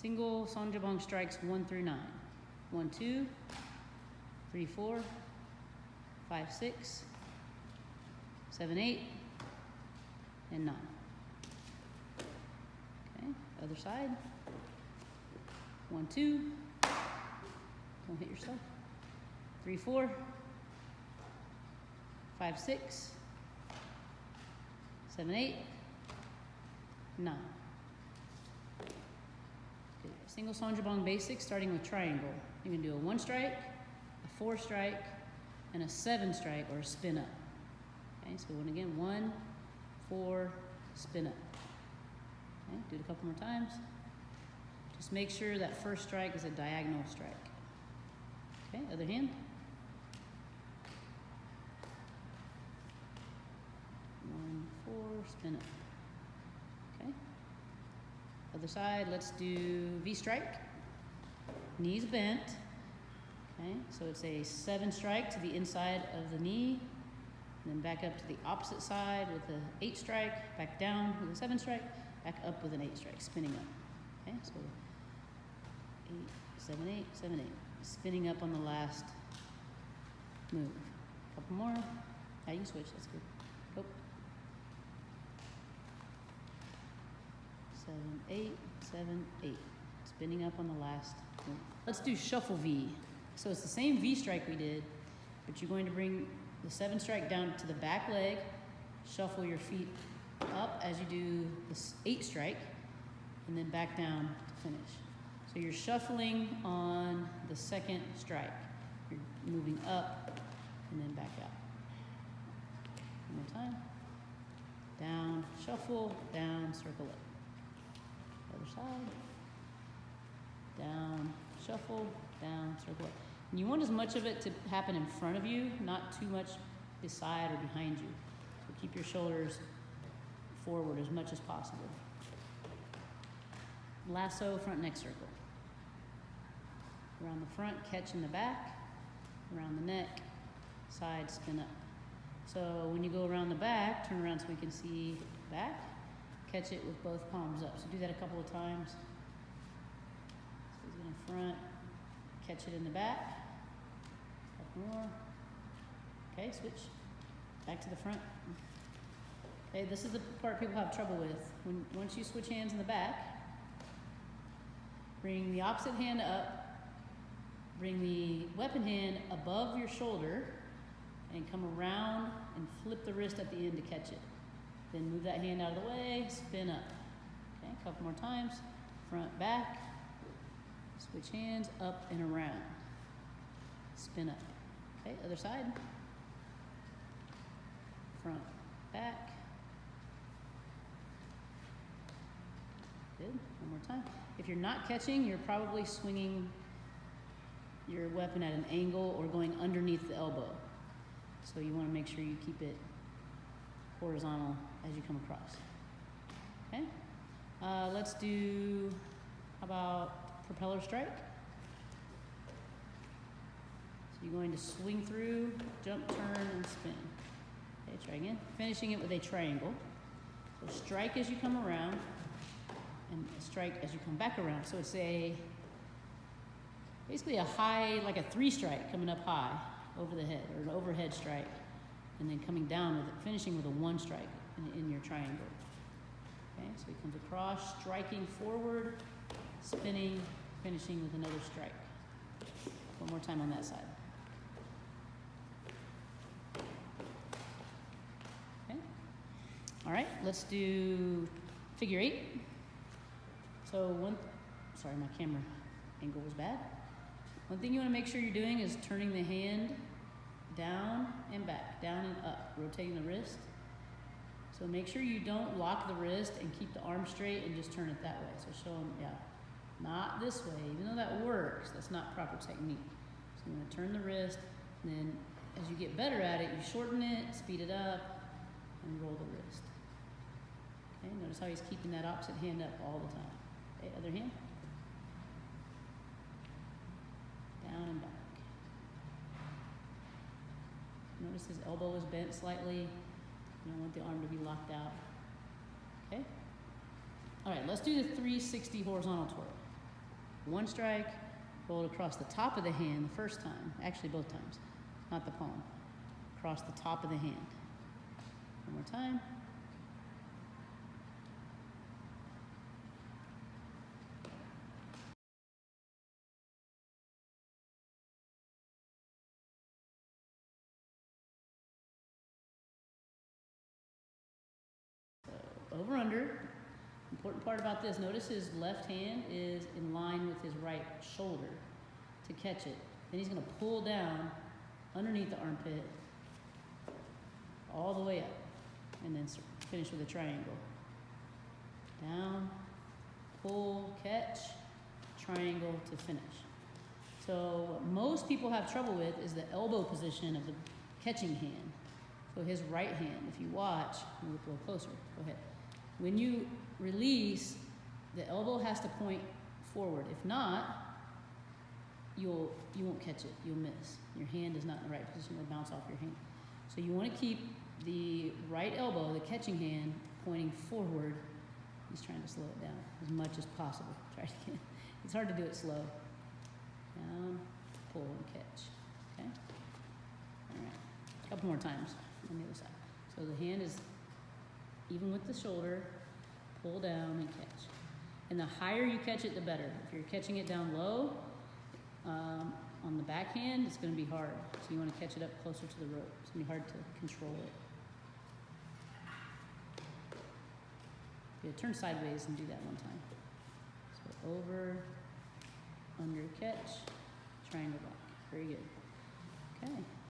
Single sonjabong strikes 1 through 9. 1, 2, 3, 4, 5, 6, 7, 8, and 9. Okay, other side. 1, 2. Don't hit yourself. 3, 4, 5, 6, 7, 8, 9. Okay, single sonjabong basics starting with triangle. You can do a 1 strike, a 4 strike, and a 7 strike or a spin up. Okay, so again, 1, 4, spin up. Okay, do it a couple more times. Just make sure that first strike is a diagonal strike. Okay, other hand. 1, 4, spin up. Okay. Other side, let's do V strike. Knees bent. Okay, so it's a 7 strike to the inside of the knee, and then back up to the opposite side with an 8 strike, back down with a 7 strike, back up with an 8 strike, spinning up. Okay, so 8, 7, 8, 7, 8. Spinning up on the last move. A couple more. Yeah, you switch, that's good. Go. 7, 8, 7, 8. Spinning up on the last move. Let's do shuffle V. So it's the same V strike we did, but you're going to bring the 7 strike down to the back leg, shuffle your feet up as you do this 8 strike, and then back down to finish. So you're shuffling on the 2nd strike. You're moving up and then back out. One more time. Down, shuffle, down, circle up. Other side. Down, shuffle, down, circle up. And you want as much of it to happen in front of you, not too much beside or behind you. So keep your shoulders forward as much as possible. Lasso, front neck circle. Around the front, catch in the back. Around the neck, side, spin up. So when you go around the back, turn around so we can see back. Catch it with both palms up. So do that a couple of times. So he's in front, catch it in the back. Couple more. Okay, switch. Back to the front. Okay, this is the part people have trouble with. Once you switch hands in the back, bring the opposite hand up, bring the weapon hand above your shoulder, and come around and flip the wrist at the end to catch it. Then move that hand out of the way, spin up. Okay, a couple more times. Front, back, switch hands, up and around. Spin up. Okay, other side. Front, back. Good, one more time. If you're not catching, you're probably swinging your weapon at an angle or going underneath the elbow. So you want to make sure you keep it horizontal as you come across. Okay? Let's do, how about propeller strike? So you're going to swing through, jump, turn, and spin. Okay, try again. Finishing it with a triangle. So strike as you come around, and strike as you come back around. So it's basically a high, like a 3 strike coming up high over the head, or an overhead strike, and then coming down with it, finishing with a 1 strike in your triangle. Okay, so he comes across, striking forward, spinning, finishing with another strike. One more time on that side. Okay. All right, let's do figure 8. So sorry, my camera angle was bad. One thing you want to make sure you're doing is turning the hand down and back, down and up, rotating the wrist. So make sure you don't lock the wrist and keep the arm straight and just turn it that way. So show them, yeah, not this way. Even though that works, that's not proper technique. So you want to turn the wrist, and then as you get better at it, you shorten it, speed it up, and roll the wrist. Okay, notice how he's keeping that opposite hand up all the time. Okay, other hand. Down and back. Notice his elbow is bent slightly. You don't want the arm to be locked out. Okay? All right, let's do the 360 horizontal twirl. One strike, roll it across the top of the hand the first time, actually both times, not the palm. Across the top of the hand. One more time. So, over under. Important part about this, notice his left hand is in line with his right shoulder to catch it. Then he's going to pull down underneath the armpit all the way up, and then finish with a triangle. Down, pull, catch, triangle to finish. So what most people have trouble with is the elbow position of the catching hand. So his right hand, if you watch, move a little closer, go ahead. When you release, the elbow has to point forward. If not, you won't catch it, you'll miss. Your hand is not in the right position, it'll bounce off your hand. So you want to keep the right elbow, the catching hand, pointing forward. He's trying to slow it down as much as possible. Try it again. It's hard to do it slow. Down, pull, and catch. Okay? All right. A couple more times on the other side. So the hand is even with the shoulder, pull down and catch. And the higher you catch it, the better. If you're catching it down low, on the backhand, it's going to be hard. So you want to catch it up closer to the rope. It's going to be hard to control it. Yeah, turn sideways and do that one time. So over, under, catch, triangle back. Very good. Okay.